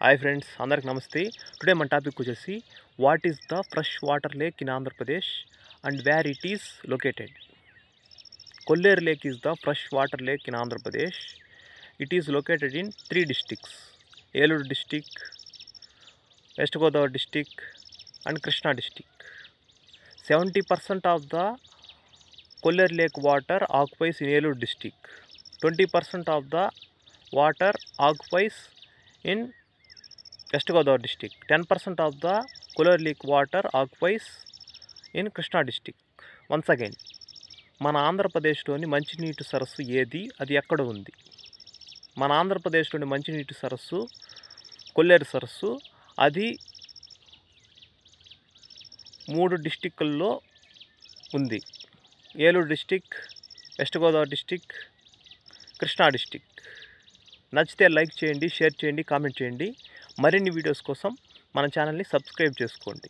Hi friends, అందరికి నమస్తే. Today మన టాపిక్ వచ్చేసి what is the fresh water lake in Andhra Pradesh and where it is located. Kolleru lake is the fresh water lake in Andhra Pradesh. It is located in 3 districts: Eluru district, west Godavari district and Krishna district. 70% of the Kolleru Lake water occupies in Eluru district. 20% of the water occupies in West Godavari district. 10% of the Kolleru Lake water occupies in Krishna district. Once again, మన ఆంధ్రప్రదేశ్లోని మంచినీటి సరస్సు ఏది, అది ఎక్కడ ఉంది? మన ఆంధ్రప్రదేశ్లోని మంచినీటి సరస్సు కొల్లేరు సరస్సు. అది 3 డిస్టిక్కుల్లో ఉంది: Eluru district, west Godavari district, Krishna district. నచ్చితే లైక్ చేయండి, షేర్ చేయండి, కామెంట్ చేయండి. మరిన్ని వీడియోస్ కోసం మన ఛానల్ని సబ్స్క్రైబ్ చేసుకోండి.